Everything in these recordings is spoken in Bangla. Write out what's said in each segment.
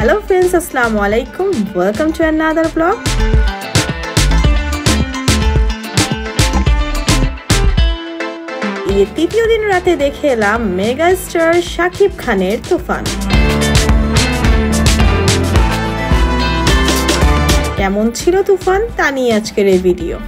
Hello friends, Assalamu alaikum. Welcome to another vlog. এই তৃতীয় দিন রাতে দেখে এলাম মেগা স্টার শাকিব খানের তুফান। কেমন ছিল তুফান তা নিয়ে আজকের এই ভিডিও।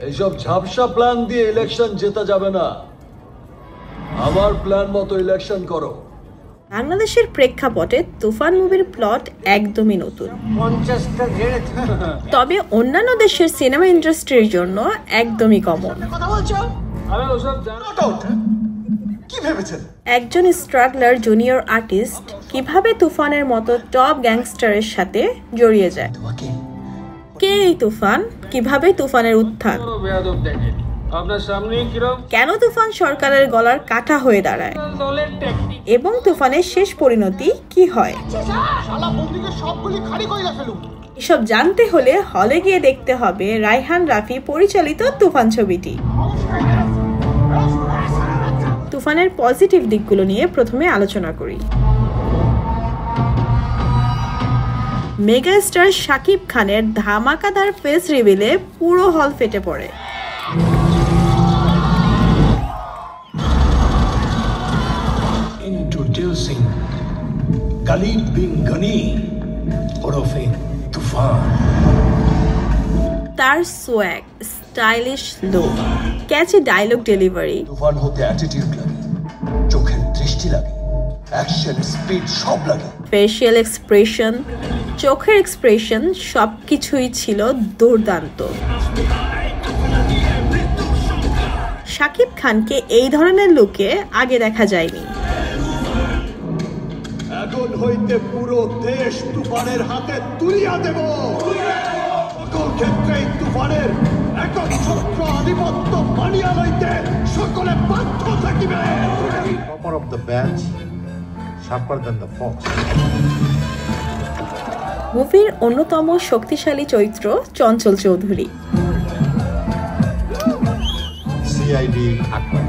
এইসব ঝাপসা প্ল্যান দিয়ে ইলেকশন জেতা যাবে না। আমার প্ল্যান মতো ইলেকশন করো। বাংলাদেশের প্রেক্ষাপটে তুফান মুভির প্লট একদমই নতুন, তবে অন্যান্য দেশের সিনেমা ইন্ডাস্ট্রির জন্য একদমই কমন। একজন স্ট্রাগলার জুনিয়র আর্টিস্ট কিভাবে তুফানের মতো টপ গ্যাংস্টারের সাথে জড়িয়ে যায়, কে এই তুফান, কিভাবে তুফানের উত্থান, কেন তুফান সরকারের গলার কাটা হয়ে দাঁড়ায় এবং তুফানের শেষ পরিণতি কি হয়, এসব জানতে হলে হলে গিয়ে দেখতে হবে রায়হান রাফি পরিচালিত তুফান ছবিটি। তুফানের পজিটিভ দিকগুলো নিয়ে প্রথমে আলোচনা করি। মেগা স্টার শাকিব খানের ধামাকাদার ফেস রিভিলে পুরো হল ফেটে পড়ে। Introducing Khalid bin Ghani ওরফে তুফান। তার সোয়াগ, স্টাইলিশ লুক, ক্যাচি ডায়লগ ডেলিভারি, তুফান হতে অ্যাটিটিউড লাগে, চোখের দৃষ্টি লাগে, অ্যাকশন স্পিড সব লাগে, ফেশিয়াল এক্সপ্রেশন, চোখের এক্সপ্রেশন সবকিছুই ছিল দুর্দান্ত। শাকিব খানকে এই ধরনের লুকে আগে দেখা যায়নি। এখন হইতে পুরো দেশ তুফানের হাতে তুলিয়া দেব। সকল ক্ষেত্রে তুফানের একক ছত্র আধিপত্য মানিয়া লইতে সকলে বাধ্য থাকিবে। Topper of the batch, sharper than the fox. মুভির অন্যতম শক্তিশালী চরিত্র চঞ্চল চৌধুরী। CID আকবর।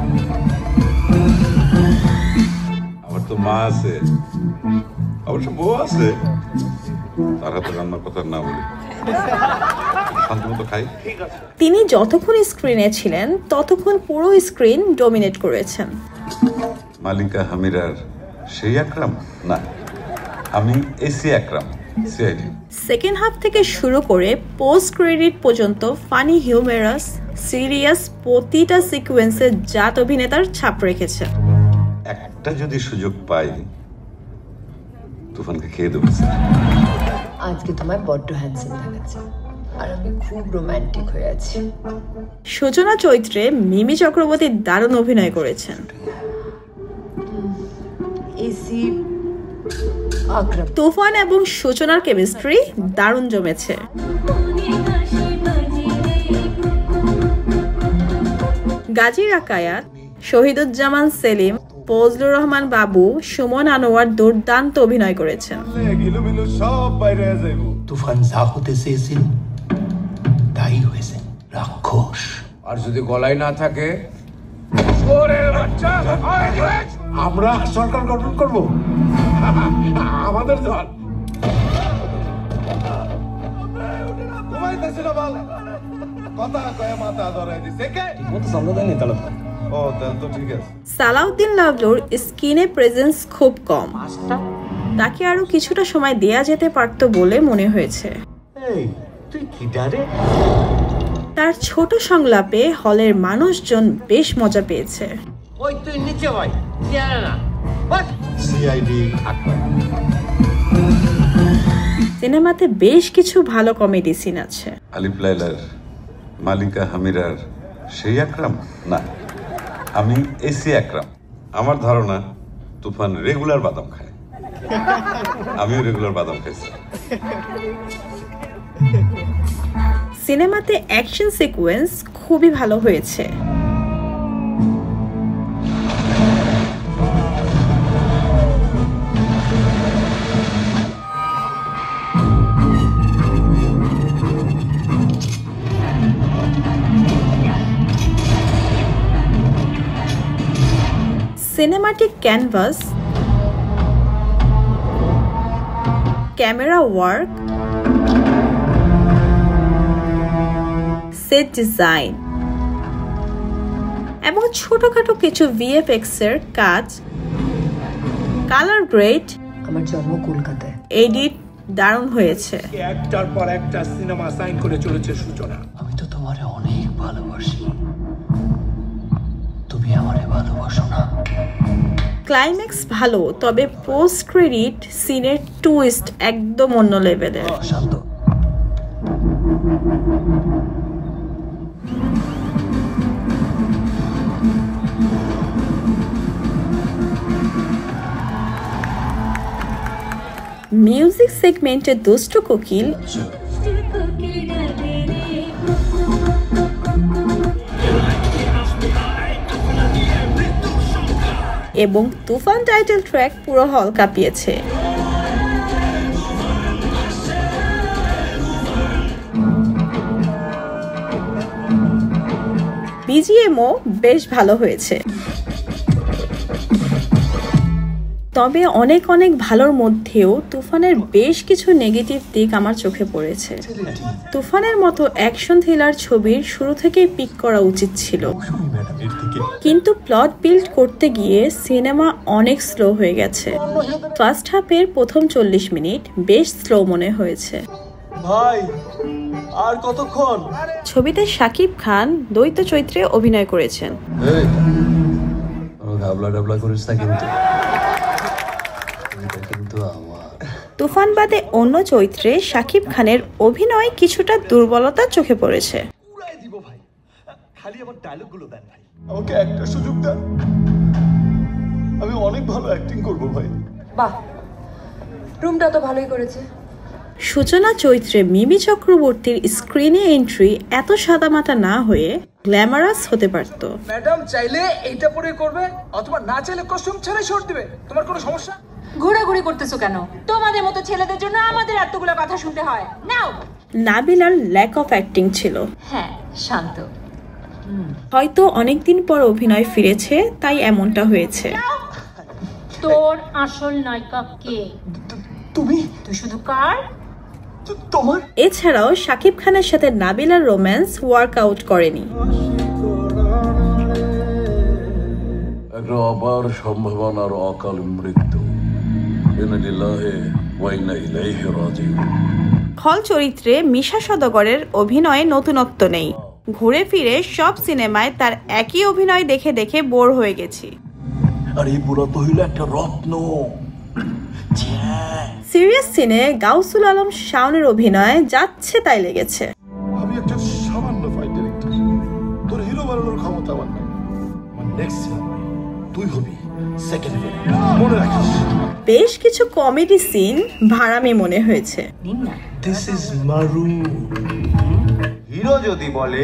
আমার তো মা আছে, অবশ্য বউ আছে, তার হাতে রান্নার কথা না বলি, শান্তিমতো খাই। তিনি যতক্ষণ স্ক্রিনে ছিলেন ততক্ষণ পুরো স্ক্রিন ডমিনেট করেছেন। মালিকা হামিরার সেই আকরাম না, আমি এসি আকরাম, CID। সেকেন্ড হাফ থেকে শুরু করে পোস্ট ক্রেডিট পর্যন্ত ফানি, হিউমেরাস, সিরিয়াস প্রতিটা সিকোয়েন্সে জাত অভিনেতার ছাপ রেখেছে। একটা যদি সুযোগ পাই তুফানকে খেয়ে দেবো। আজকে তোমায় বড্ড হ্যান্ডসাম দেখাচ্ছে আর আমি খুব রোমান্টিক হয়ে আছি। সূচনা চরিত্রে মিমি চক্রবর্তী দারুণ অভিনয় করেছেন। এসি আকরাম। তুফান এবং সূচনার কেমিস্ট্রি দারুণ জমেছে। গাজী রাকায়াত, শহীদুজ্জামান সেলিম, ফজলুর রহমান বাবু, সুমন আনোয়ার দুর্দান্ত অভিনয় করেছেন। তুফান যা হতে চেয়েছিল তাই হয়েছে, রাক্ষস। আর যদি গলায় না থাকে আমরা সরকার গঠন করব, আমাদের দল। কথা কয়ে মাথা ধরাই দিছে কে? ও তাহলে তো ঠিক আছে। সালাউদ্দিন লাভলুর স্ক্রিনে প্রেজেন্স খুব কম, তাকে আরো কিছুটা সময় দেয়া যেতে পারত বলে মনে হয়েছে। তুই কি ডারে? তার ছোট সংলাপে হলের মানুষজন বেশ মজা পেয়েছে। ওই তুই নিচে ভাই না CID আকবর। সিনেমাতে বেশ কিছু ভালো কমেডি সিন আছে। আলিফ লায়লার, মালিকা হামিরার সেই আকরাম না, আমি এসি আকরাম। আমার ধারণা তুফান রেগুলার বাদাম খায়, আমিও রেগুলার বাদাম খাইছি। সিনেমাতে অ্যাকশন সিকোয়েন্স খুবই ভালো হয়েছে। Cinematic canvas, camera work, set design এবং ছোটখাটো কিছু ভিএফএক্স এর কাজ, কালার গ্রেড, আমার জন্ম কলকাতায়, এডিট দারুণ হয়েছে। একটার পর একটা সিনেমা সাইন করে চলেছে সূচনা। আমি তো তোমারে অনেক ভালোবাসি, তুমি আমারে ভালোবাসো না। ক্লাইম্যাক্স ভালো, তবে পোস্ট ক্রেডিট সিনের টুইস্ট একদম অন্য লেভেলের। শান্ত। মিউজিক সেগমেন্টে দুষ্টু কোকিল এবং তুফান টাইটেল ট্র্যাক পুরো হল কাঁপিয়েছে। বিজিএমও বেশ ভালো হয়েছে, তবে অনেক ভালোর মধ্যেও তুফানের বেশ কিছু নেগেটিভ দিক আমার চোখে পড়েছে। তুফানের মতো অ্যাকশন থ্রিলার ছবির শুরু থেকেই পিক করা উচিত ছিল, কিন্তু প্লট বিল্ড করতে গিয়ে সিনেমা অনেক স্লো হয়ে গেছে। ফার্স্ট হাফের প্রথম 40 মিনিট বেশ স্লো মনে হয়েছে। ভাই আর কতক্ষণ? ছবিতে শাকিব খান দ্বৈত চরিত্রে অভিনয় করেছেন। ঘাবলা করিস না কিন্তু তুফান বাদে অন্য চরিত্রে শাকিব খানের অভিনয় কিছুটা দুর্বলতা চোখে পড়েছে। খালি আমার ডায়লগগুলো দেন ভাই, আমাকে একটা সুযোগ দেন, আমি অনেক ভালো অ্যাক্টিং করব ভাই। বাহ, রুমটা তো ভালোই করেছে। সূচনা চরিত্রে মিমি চক্রবর্তীর স্ক্রিনে এন্ট্রি এত সাদামাটা না হয়ে গ্ল্যামারাস হতে পারত। ম্যাডাম চাইলে এইটা পরে করবে, অথবা না চাইলে কস্টিউম ছাড়াই শর্ট দিবে, তোমার কোনো সমস্যা? ঘোরাঘুরি করতেছো কেন? তোমাদের মতো ছেলেদের জন্য আমাদের এতগুলো কথা শুনতে হয়। নাও। নাবিলার ল্যাক অফ অ্যাক্টিং ছিল। হ্যাঁ, শান্ত। হয়তো অনেকদিন পর অভিনয় ফিরেছে, তাই এমনটা হয়েছে। তোর আসল নায়িকা কে? তুমি। তুই শুধু কার? তোমার। এছাড়াও শাকিব খানের সাথে নাবিলার রোম্যান্স ওয়ার্কআউট করেনি। একটা অপার সম্ভাবনার অকাল মৃত্যু। খল চরিত্রে মিশা সওদাগরের অভিনয়ে নতুনত্ব নেই। ঘুরে ফিরে সব সিনেমায় তার একই অভিনয় দেখে দেখে বোর হয়ে গেছি। আর এই বুড়া তো হইল একটা রত্ন। সিরিয়াস সিনে গাউসুল আলম শাওনের অভিনয় যাচ্ছে তাই লেগেছে। আমি একটা সামান্য ফাইট ডিরেক্টর, তোর হিরো বানানোর ক্ষমতা আমার নাই। আমার নেক্সট সিনেমা তুই হবি সেকেন্ড ভিলেন, মনে রাখিস। বেশ কিছু কমেডি সিন ভাড়ামি মনে হয়েছে। This is Maru. হিরো যদি বলে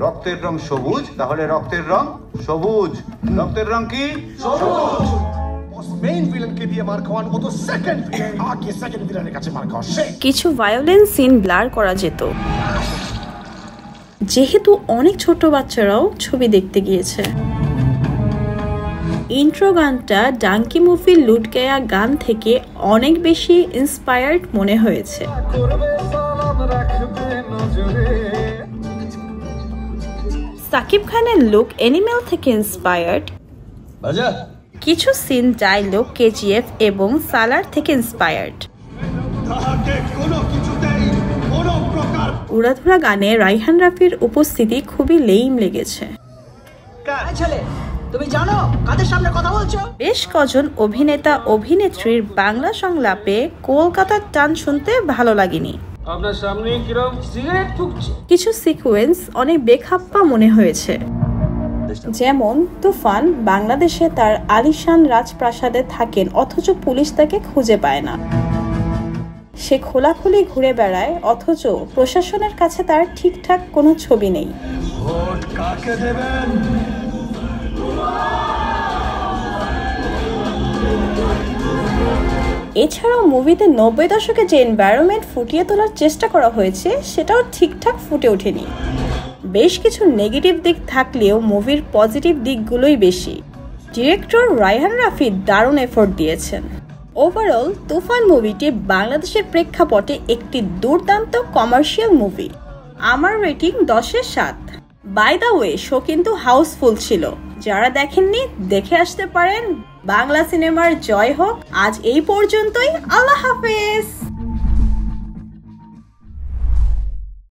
রক্তের রং সবুজ, তাহলে রক্তের রং সবুজ। রক্তের রং কি? সবুজ। মেইন ভিলেনকে দিয়ে মার খাওয়ান, ও তো সেকেন্ড ভিলেন। আগে সেকেন্ড ভিলেনের কাছে মার খাওয়া শেষ। কিছু ভায়োলেন্স সিন ব্লার করা যেত, যেহেতু অনেক ছোট বাচ্চারাও ছবি দেখতে গিয়েছে। ইন্ট্রো গানটা ডাঙ্কি মুভির লুট গায়া গান থেকে অনেক বেশি ইন্সপায়ার্ড মনে হয়েছে। সাকিব খানের লুক অ্যানিমেল থেকে ইন্সপায়ার্ড। কিছু সিন ডায়লগ কেজিএফ এবং সালার থেকে ইন্সপায়ার্ড। উড়াধুরা গানে রাইহান রাফির উপস্থিতি খুবই লেইম লেগেছে। তুমি জানো কাদের সামনে কথা বলছো? বেশ কজন অভিনেতা অভিনেত্রীর বাংলা সংলাপে কলকাতার টান শুনতে ভালো লাগেনি। আপনার সামনে কিরকম সিগারেট ফুঁকছে। কিছু সিকোয়েন্স অনেক বেখাপ্পা মনে হয়েছে, যেমন তুফান বাংলাদেশে তার আলিশান রাজপ্রাসাদে থাকেন, অথচ পুলিশ তাকে খুঁজে পায় না। সে খোলাখুলি ঘুরে বেড়ায়, অথচ প্রশাসনের কাছে তার ঠিকঠাক কোনো ছবি নেই। এছাড়াও মুভিতে 90 দশকে যে এনভায়রনমেন্ট ফুটিয়ে তোলার চেষ্টা করা হয়েছে সেটাও ঠিকঠাক ফুটে ওঠেনি। বেশ কিছু নেগেটিভ দিক থাকলেও মুভির পজিটিভ দিকগুলোই বেশি। ডিরেক্টর রায়হান রাফি দারুণ এফোর্ট দিয়েছেন। ওভারঅল তুফান মুভিটি বাংলাদেশের প্রেক্ষাপটে একটি দুর্দান্ত কমার্শিয়াল মুভি। আমার রেটিং 10-এর 7। বাই দ্য ওয়ে, শো কিন্তু হাউসফুল ছিল। যারা দেখেননি দেখে আসতে পারেন। বাংলা সিনেমার জয় হোক। আজ এই পর্যন্তই। আল্লাহ হাফেজ।